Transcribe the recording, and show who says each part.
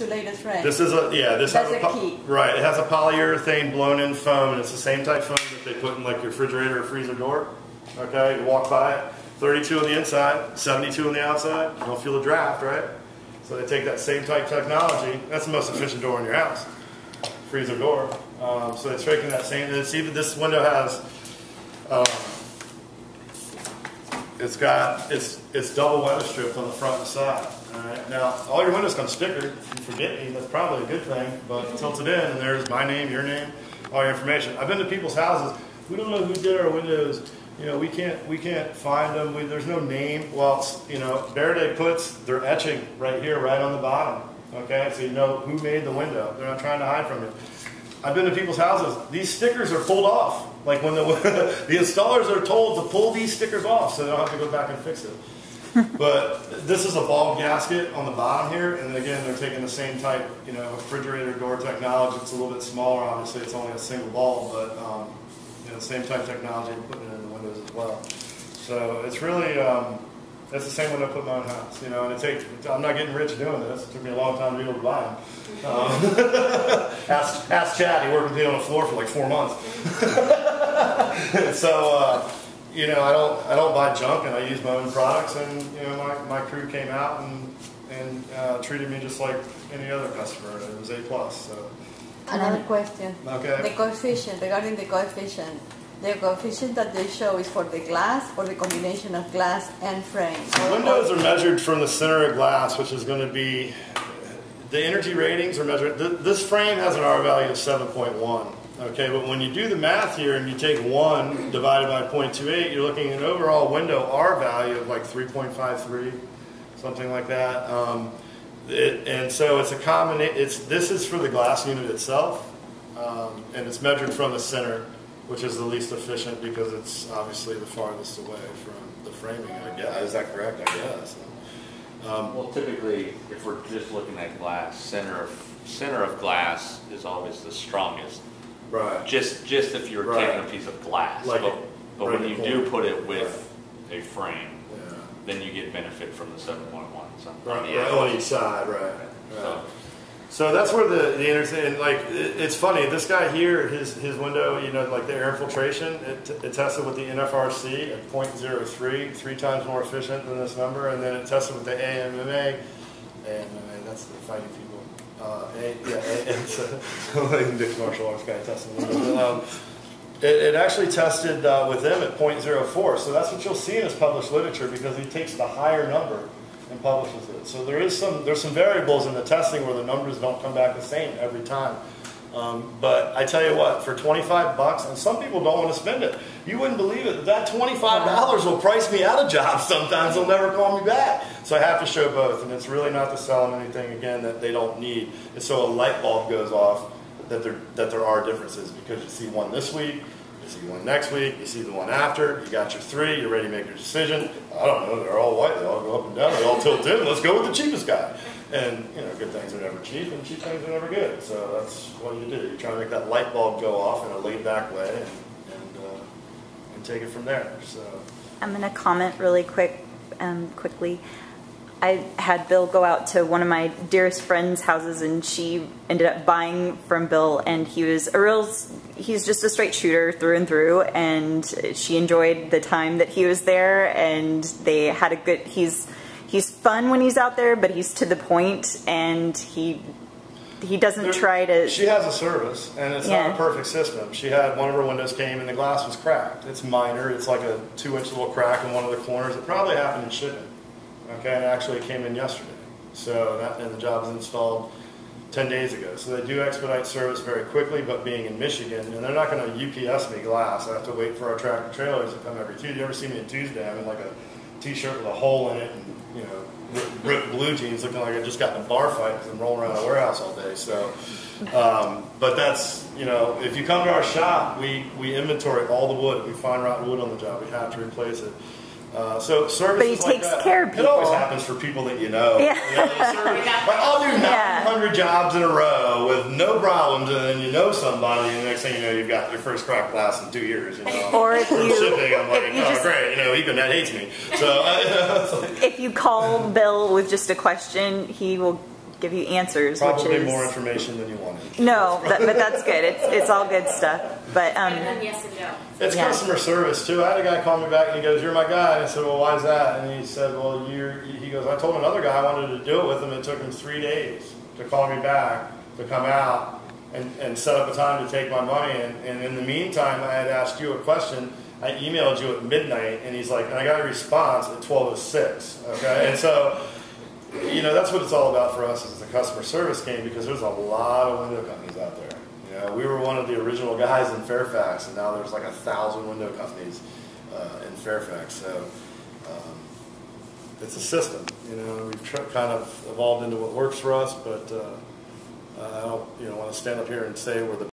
Speaker 1: insulated frame.
Speaker 2: This is a, yeah, this
Speaker 1: That's
Speaker 2: has
Speaker 1: a key.
Speaker 2: Right, it has a polyurethane blown-in foam, and it's the same type foam that they put in like your refrigerator or freezer door. Okay, you walk by it, 32 on the inside, 72 on the outside. You don't feel the draft, right? So they take that same type technology. That's the most efficient door in your house, freezer door. So it's taking that same. It's even this window has. It's double weather stripped on the front and side. All right. Now all your windows come stickered. If you forget me, that's probably a good thing. But tilted in, and there's my name, your name, all your information. I've been to people's houses. We don't know who did our windows. You know, we can't find them. There's no name. Well, you know, Verde puts their etching right here, right on the bottom. Okay, so you know who made the window. They're not trying to hide from you. I've been to people's houses. These stickers are pulled off. Like when the installers are told to pull these stickers off, so they don't have to go back and fix it. But this is a ball gasket on the bottom here, and again, they're taking the same type, you know, refrigerator door technology. It's a little bit smaller. Obviously, it's only a single ball, but you know, the same type technology, putting it in the windows as well. So it's really, that's the same window I put in my own house, you know. And I'm not getting rich doing this. It took me a long time to be able to buy them. Ask Chad. He worked with me on the floor for like 4 months. So you know, I don't buy junk, and I use my own products. And you know, my crew came out and treated me just like any other customer. It was A+. So.
Speaker 1: Another question.
Speaker 2: Okay.
Speaker 1: The coefficient, regarding the coefficient. The coefficient that they show is for the glass or the combination of glass and frame?
Speaker 2: Windows are measured from the center of glass, which is going to be, the energy ratings are measured. This frame has an R value of 7.1. Okay, but when you do the math here and you take 1 divided by 0.28, you're looking at an overall window R value of like 3.53, something like that. And so it's a combination. This is for the glass unit itself, and it's measured from the center, which is the least efficient because it's obviously the farthest away from the framing. I guess. Is that correct? I guess.
Speaker 3: Well, typically, if we're just looking at glass, center of glass is always the strongest.
Speaker 2: Right.
Speaker 3: Just if you're taking a piece of glass,
Speaker 2: like
Speaker 3: but when you do put it with a frame, then you get benefit from the 7.1.
Speaker 2: On each side, right. So that's where the intersection, like, it's funny, this guy here, his window, you know, like the air infiltration, it tested with the NFRC at 0.03, 3 times more efficient than this number, and then it tested with the AMMA, that's the fighting people. Dick Martial Arts guy testing the it actually tested with them at 0.04, so that's what you'll see in his published literature because he takes the higher number and publishes it. So there's some variables in the testing where the numbers don't come back the same every time. But I tell you what, for $25, and some people don't want to spend it. You wouldn't believe it. That $25 will price me out of jobs sometimes. They'll never call me back. So I have to show both, and it's really not to sell them anything, again, that they don't need. It's so a light bulb goes off that there are differences because you see one this week, you see one next week, you see the one after, you got your 3, you're ready to make your decision. I don't know, they're all white, they all go up and down, they all tilt in, let's go with the cheapest guy. And, you know, good things are never cheap, and cheap things are never good. So that's what you do. You try to make that light bulb go off in a laid-back way and take it from there. So
Speaker 4: I'm going to comment really quickly. I had Bill go out to one of my dearest friends' houses, and she ended up buying from Bill, and he's just a straight shooter through and through, and she enjoyed the time that he was there, and they had a good, he's fun when he's out there, but he's to the point, and he doesn't try to...
Speaker 2: She has a service, and it's not a perfect system. She had, one of her windows came and the glass was cracked. It's minor, it's like a 2-inch little crack in one of the corners. It probably happened in shipping. Okay, and actually it came in yesterday. So and the job was installed 10 days ago. So they do expedite service very quickly, but being in Michigan, and they're not going to UPS me glass. I have to wait for our tractor trailers to come every Tuesday. You ever see me on Tuesday? I'm in like a t-shirt with a hole in it, and you know, ripped blue jeans, looking like I just got in a bar fight because I'm rolling around a warehouse all day. So, but that's, you know, if you come to our shop, we inventory all the wood. If we find rotten wood on the job, we have to replace it. So services
Speaker 4: but he takes care of people.
Speaker 2: It always happens for people that you know.
Speaker 4: Yeah.
Speaker 2: You know, like, I'll do 900 jobs in a row with no problems, and then you know somebody, and the next thing you know, you've got your first cracked glass in 2 years. You know,
Speaker 4: or if you
Speaker 2: shipping, I'm like, oh great, you know, even that hates me. So
Speaker 4: if you call Bill with just a question, he will give you answers,
Speaker 2: Probably
Speaker 4: which is
Speaker 2: more information than you wanted.
Speaker 4: no, but that's good. It's all good stuff. But
Speaker 5: Yes and no.
Speaker 2: It's
Speaker 4: Yeah.
Speaker 2: customer service too. I had a guy call me back and he goes, "You're my guy." And I said, "Well, why is that?" And he said, "Well, he goes, I told another guy I wanted to do it with him. It took him 3 days to call me back to come out and set up a time to take my money. And in the meantime, I had asked you a question. I emailed you at midnight, and he's like, and I got a response at 12:06. Okay, and so, you know, that's what it's all about for us as the customer service game, because there's a lot of window companies out there. You know, we were one of the original guys in Fairfax, and now there's like 1,000 window companies in Fairfax. So it's a system. You know, we've kind of evolved into what works for us, but I don't, want to stand up here and say we're the